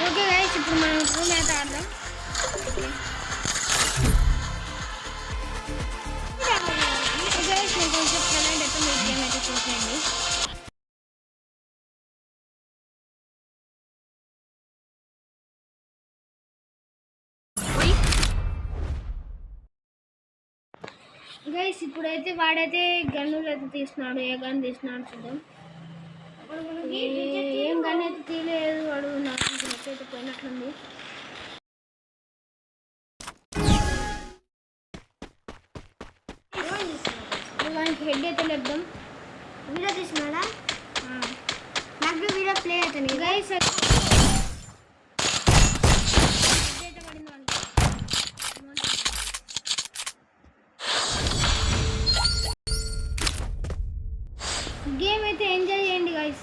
Okay guys ఇప్పుడు మనం room అయితే ఆడదాం. గైస్ నేను కొంచెం కలెంట్ అయితే మీ గేమ్ అయితే చూసేయండి. గైస్ ఇప్పుడైతే వాడైతే గన్నులు అయితే తీసినాడు. ఏ గన్ తీసినాడు చూద్దాం. ఏం గన్ అయితే తీయలేదు వాడు. నాకు అయితే పోయినట్లుంది. వానికి హెడ్ అయితే లేద్దాం. వీడియో తీసినాడా? నాకు వీడియో ప్లే అవుతుంది గైస్. గేమ్ అయితే ఎంజాయ్ చేయండి గైస్.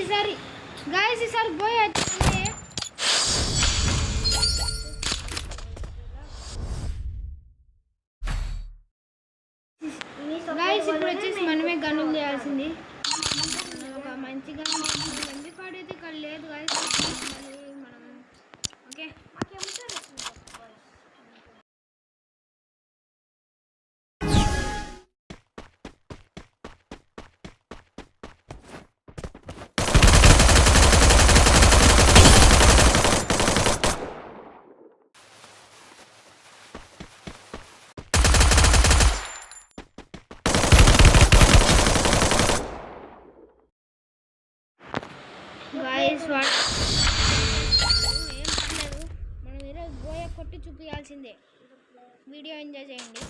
ఈసారి గైస్ ఈసారి పోయి వచ్చింది. గైస్ ఇప్పుడు వచ్చేసి మనమే గన్నులు చేయాల్సింది. ఒక మంచిగా మంది పాడైతే ఇక్కడ లేదు గైస్. మనం ఓకే గైస్ ఏం పర్లేదు. మనం ఈరోజు బోయ కొట్టి చూపించాల్సిందే. వీడియో ఎంజాయ్ చేయండి.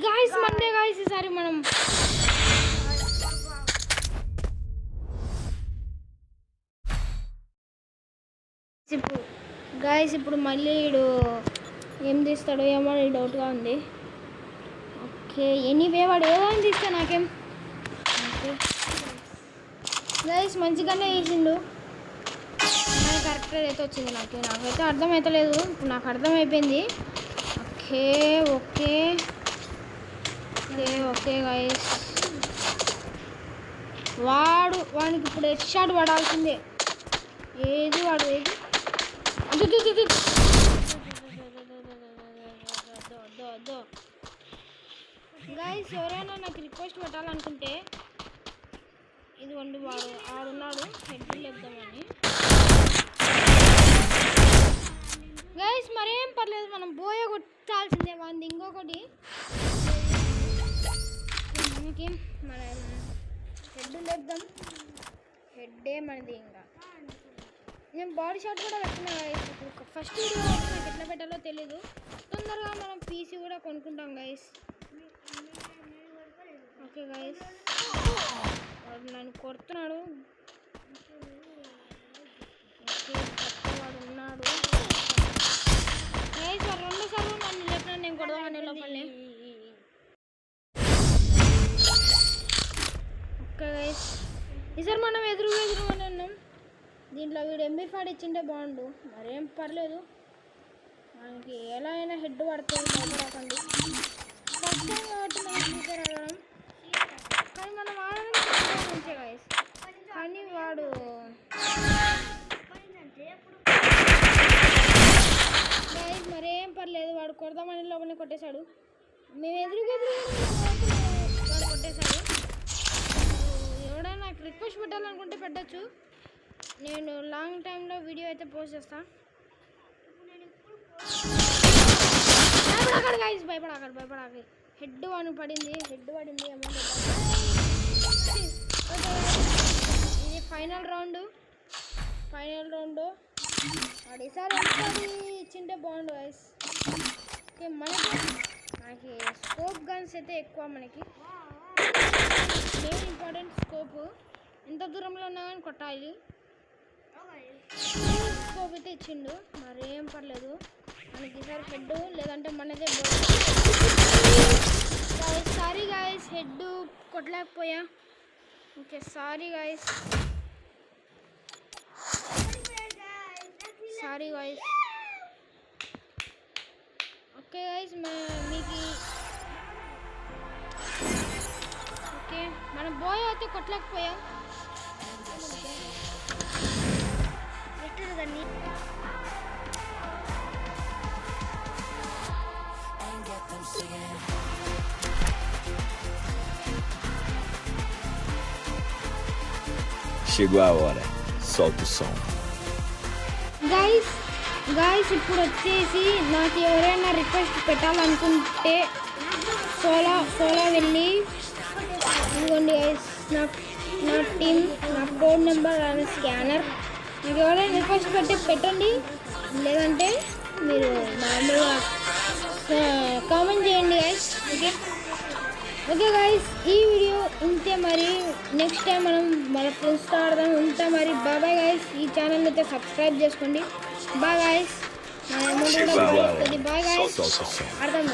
గైస్ మండే గైస్ ఈసారి మనం ఇప్పుడు మళ్ళీ వీడు ఏం తీస్తాడో ఏమో డౌట్గా ఉంది. ఓకే ఎనీవే వాడు ఏదైనా తీస్తా నాకేం. ఓకే గైస్ మంచిగానే వేసిండు. కరెక్ట్గా అయితే వచ్చింది. నాకైతే అర్థమవుతలేదు. ఇప్పుడు నాకు అర్థమైపోయింది. Okay okay okay okay guys వానికి ఇప్పుడు హెడ్ షాట్ పడాల్సిందే. ఏది వాడు ఏది గైస్ ఎవరైనా నాకు రిక్వెస్ట్ పెట్టాలనుకుంటే ఇదిగోండి వాడు ఆడున్నాడు. హెడ్ లేద్దామని గైస్ మరేం పర్లేదు. మనం బోయ కొట్టాల్సిందే. వాడిని ఇంకొకటి మనకి మనం హెడ్ లేద్దాం. హెడ్డే మనది. ఇంకా నేను బాడీ షాట్ కూడా పెట్టిన. ఫస్ట్ వీడియో నాకు ఎట్లా పెట్టాలో తెలీదు. తొందరగా మనం పీసీ కూడా కొనుక్కుంటాం గైస్. ఓకే గైస్ వాడు నన్ను కొడుతున్నాడు. ఓకే వాడు ఉన్నాడు గైస్. వాడు రెండు సార్లు నన్ను చెప్పినా నేను కొడదామని లోపలనే. ఓకే గైస్ ఈసారి మనం ఎదురుగానే ఉన్నాం. దీంట్లో వీడు ఎంబీ5 ఇచ్చింటే బాగుండు. మరేం పర్లేదు. మనకి ఎలా అయినా హెడ్ పడుతుంది. భయపడకండి. ఫస్ట్ టైం కాబట్టి మనం ప్రిపేర్ అవ్వడం. కానీ మనం ఆడడం మంచిగా గైస్. కానీ వాడు గైస్ మరేం పర్లేదు. వాడు కొడదామని లోపలనే కొట్టేశాడు. మేము ఎదురుగా వాడు కొట్టేశాడు. ఎవడైనా నాకు రిక్వెస్ట్ పెట్టాలనుకుంటే పెట్టచ్చు. నేను లాంగ్ టైంలో వీడియో అయితే పోస్ట్ చేస్తాను. భయపడకండి. హెడ్ వన్ పడింది. ఇది ఫైనల్ రౌండ్. ఈసారి ఇచ్చింటే బాగుండు గైస్. ఓకే, మనకి స్కోప్ గన్స్ అయితే ఎక్కువ. మనకి మెయిన్ ఇంపార్టెంట్ స్కోప్. ఎంత దూరంలో ఉన్నా కానీ కొట్టాలి. స్కోప్ అయితే ఇచ్చిండు, మరేం పర్లేదు. మనకి ఈసారి హెడ్ లేదంటే మనదే సారీ గాయస్, హెడ్ కొట్టలేకపోయా. Okay sorry guys. Okay guys, మీకు ఓకే మన బాయ్ అయితే కొట్టలేకపోయాం. దాన్ని Chegou a hora, solta o som. Guys ఇప్పుడు వచ్చేసి నాకు ఎవరైనా రిక్వెస్ట్ పెట్టాలనుకుంటే సోలా వెళ్ళి ఇదిగోండి గైస్, నా టీమ్, నా కోడ్ నెంబర్ అండ్ స్కానర్. మీకు ఎవరైనా రిక్వెస్ట్ పెట్టండి, లేదంటే మీరు మామూలుగా కామెంట్ చేయండి గైస్. ఓకే గైస్, ఈ వీడియో ఇంతే. మరి నెక్స్ట్ టైం మనం మన ఫ్రెండ్స్తో ఆడదాం. ఉంటా మరి. Bye guys. ఈ ఛానల్ అయితే సబ్స్క్రైబ్ చేసుకోండి. Bye guys. నా అమౌంట్ కూడా బాయ్ గైస్. అర్థం